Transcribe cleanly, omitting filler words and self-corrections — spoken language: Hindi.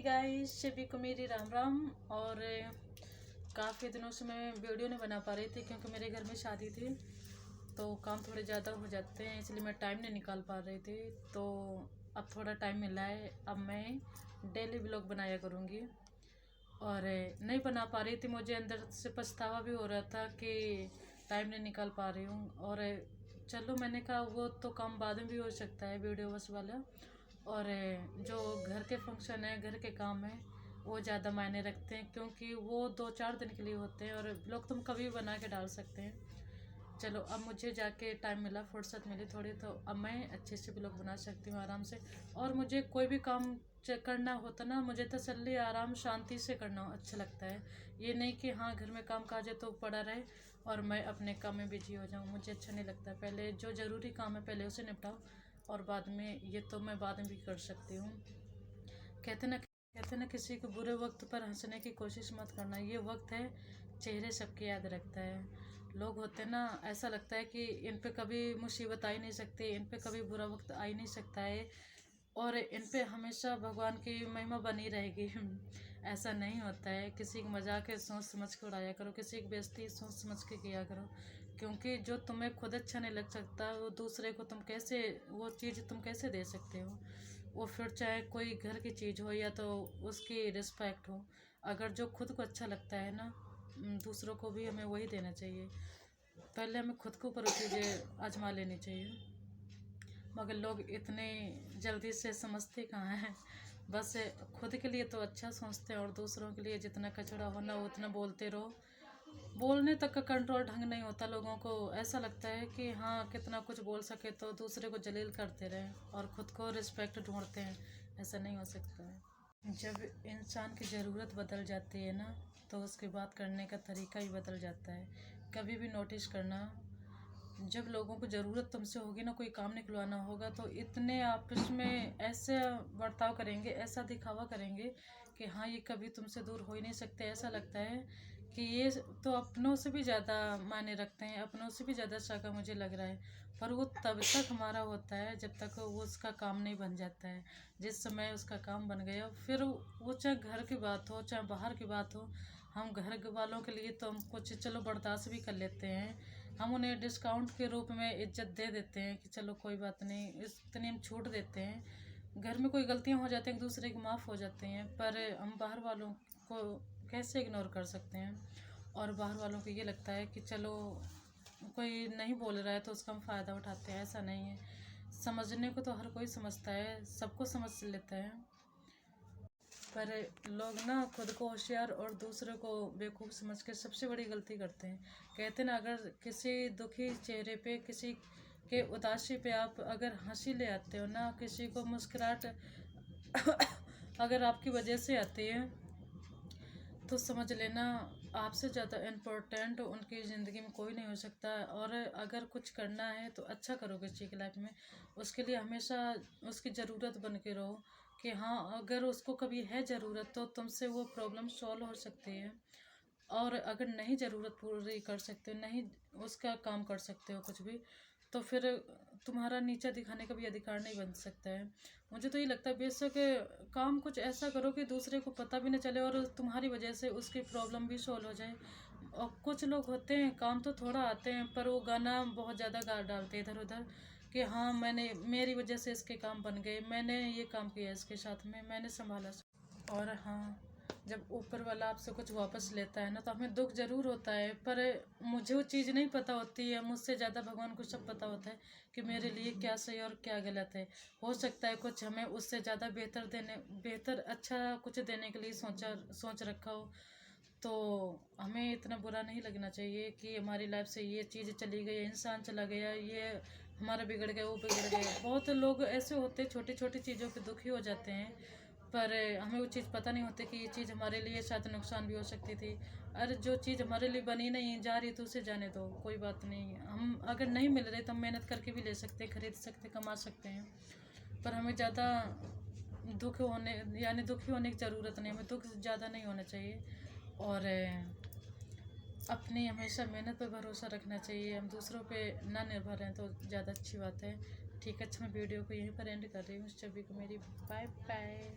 गाइस, सभी को मेरी राम राम। और काफ़ी दिनों से मैं वीडियो नहीं बना पा रही थी क्योंकि मेरे घर में शादी थी तो काम थोड़े ज़्यादा हो जाते हैं, इसलिए मैं टाइम नहीं निकाल पा रही थी। तो अब थोड़ा टाइम मिला है, अब मैं डेली व्लॉग बनाया करूँगी। और नहीं बना पा रही थी, मुझे अंदर से पछतावा भी हो रहा था कि टाइम नहीं निकाल पा रही हूँ। और चलो, मैंने कहा वो तो काम बाद में भी हो सकता है, वीडियो बस वाला। और जो घर के फंक्शन है, घर के काम है, वो ज़्यादा मायने रखते हैं क्योंकि वो 2-4 दिन के लिए होते हैं और ब्लॉग तुम कभी भी बना के डाल सकते हैं। चलो, अब मुझे जाके टाइम मिला, फुर्सत मिली थोड़ी, तो अब मैं अच्छे से ब्लॉग बना सकती हूँ आराम से। और मुझे कोई भी काम करना होता ना, मुझे तसल्ली आराम शांति से करना अच्छा लगता है। ये नहीं कि हाँ घर में काम काज है तो पड़ा रहे और मैं अपने काम में बिजी हो जाऊँ, मुझे अच्छा नहीं लगता। पहले जो ज़रूरी काम है पहले उसे निपटाओ और बाद में ये तो मैं बाद में भी कर सकती हूँ। कहते ना किसी को बुरे वक्त पर हंसने की कोशिश मत करना। ये वक्त है, चेहरे सबके याद रखता है। लोग होते ना, ऐसा लगता है कि इन पे कभी मुसीबत आ ही नहीं सकती, इन पे कभी बुरा वक्त आ ही नहीं सकता है और इन पे हमेशा भगवान की महिमा बनी रहेगी। ऐसा नहीं होता है। किसी की मजाक है सोच समझ के उड़ाया करो, किसी की बेइज्जती सोच समझ के किया करो। क्योंकि जो तुम्हें खुद अच्छा नहीं लग सकता वो दूसरे को तुम कैसे, वो चीज़ तुम कैसे दे सकते हो। वो फिर चाहे कोई घर की चीज़ हो या तो उसकी रिस्पेक्ट हो। अगर जो खुद को अच्छा लगता है ना, दूसरों को भी हमें वही देना चाहिए। पहले हमें खुद के ऊपर वो चीज़ें आजमा लेनी चाहिए। मगर लोग इतने जल्दी से समझते कहाँ हैं। बस खुद के लिए तो अच्छा सोचते हैं और दूसरों के लिए जितना कचरा होना उतना बोलते रहो। बोलने तक का कंट्रोल ढंग नहीं होता। लोगों को ऐसा लगता है कि हाँ कितना कुछ बोल सके तो दूसरे को जलील करते रहें और ख़ुद को रिस्पेक्ट ढूंढते हैं। ऐसा नहीं हो सकता है। जब इंसान की ज़रूरत बदल जाती है ना, तो उसकी बात करने का तरीका ही बदल जाता है। कभी भी नोटिस करना, जब लोगों को ज़रूरत तुमसे होगी ना, कोई काम निकलवाना होगा, तो इतने आपस में ऐसे बर्ताव करेंगे, ऐसा दिखावा करेंगे कि हाँ ये कभी तुमसे दूर हो ही नहीं सकते। ऐसा लगता है कि ये तो अपनों से भी ज़्यादा मायने रखते हैं, अपनों से भी ज़्यादा सगा मुझे लग रहा है। पर वो तब तक हमारा होता है जब तक वो उसका काम नहीं बन जाता है। जिस समय उसका काम बन गया, फिर वो चाहे घर की बात हो चाहे बाहर की बात हो, हम घर वालों के लिए तो हम कुछ चलो बर्दाश्त भी कर लेते हैं। हम उन्हें डिस्काउंट के रूप में इज्जत दे देते हैं कि चलो कोई बात नहीं, इतनी हम छूट देते हैं। घर में कोई गलतियां हो जाती हैं, एक दूसरे की माफ़ हो जाते हैं, पर हम बाहर वालों को कैसे इग्नोर कर सकते हैं। और बाहर वालों को ये लगता है कि चलो कोई नहीं बोल रहा है तो उसका हम फ़ायदा उठाते हैं। ऐसा नहीं है। समझने को तो हर कोई समझता है, सबको समझ लेता है, पर लोग ना खुद को होशियार और दूसरों को बेवकूफ़ समझ के सबसे बड़ी गलती करते हैं। कहते ना, अगर किसी दुखी चेहरे पे, किसी के उदासी पे आप अगर हंसी ले आते हो ना, किसी को मुस्कुराहट अगर आपकी वजह से आती है, तो समझ लेना आपसे ज़्यादा इम्पोर्टेंट उनकी ज़िंदगी में कोई नहीं हो सकता। और अगर कुछ करना है तो अच्छा करो किसी की लाइफ में, उसके लिए हमेशा उसकी ज़रूरत बन के रहो कि हाँ अगर उसको कभी है ज़रूरत तो तुमसे वो प्रॉब्लम सॉल्व हो सकती है। और अगर नहीं ज़रूरत पूरी कर सकते हो, नहीं उसका काम कर सकते हो कुछ भी, तो फिर तुम्हारा नीचा दिखाने का भी अधिकार नहीं बन सकता है। मुझे तो ये लगता है बेशक काम कुछ ऐसा करो कि दूसरे को पता भी नहीं चले और तुम्हारी वजह से उसकी प्रॉब्लम भी सॉल्व हो जाए। और कुछ लोग होते हैं काम तो थोड़ा आते हैं पर वो गाना बहुत ज़्यादा गा डालते हैं इधर उधर कि हाँ मैंने, मेरी वजह से इसके काम बन गए, मैंने ये काम किया इसके साथ में, मैंने संभाला। और हाँ, जब ऊपर वाला आपसे कुछ वापस लेता है ना, तो हमें दुख ज़रूर होता है, पर मुझे वो चीज़ नहीं पता होती है। मुझसे ज़्यादा भगवान को सब पता होता है कि मेरे लिए क्या सही और क्या गलत है। हो सकता है कुछ हमें उससे ज़्यादा बेहतर अच्छा कुछ देने के लिए सोच रखा हो। तो हमें इतना बुरा नहीं लगना चाहिए कि हमारी लाइफ से ये चीज़ चली गई, इंसान चला गया, ये हमारा बिगड़ गया, वो बिगड़ गया। बहुत लोग ऐसे होते हैं छोटी छोटी चीज़ों पे दुखी हो जाते हैं, पर हमें वो चीज़ पता नहीं होती कि ये चीज़ हमारे लिए शायद नुकसान भी हो सकती थी। अरे जो चीज़ हमारे लिए बनी नहीं जा रही तो उसे जाने दो, कोई बात नहीं। हम अगर नहीं मिल रहे तो हम मेहनत करके भी ले सकते हैं, खरीद सकते, कमा सकते हैं। पर हमें ज़्यादा दुख होने यानी दुखी होने की ज़रूरत नहीं, हमें दुख ज़्यादा नहीं होना चाहिए। और अपनी हमेशा मेहनत पर भरोसा रखना चाहिए। हम दूसरों पे ना निर्भर रहें तो ज़्यादा अच्छी बात है। ठीक है, अच्छा मैं वीडियो को यहीं पर एंड कर रही हूँ। सभी को मेरी बाय बाय।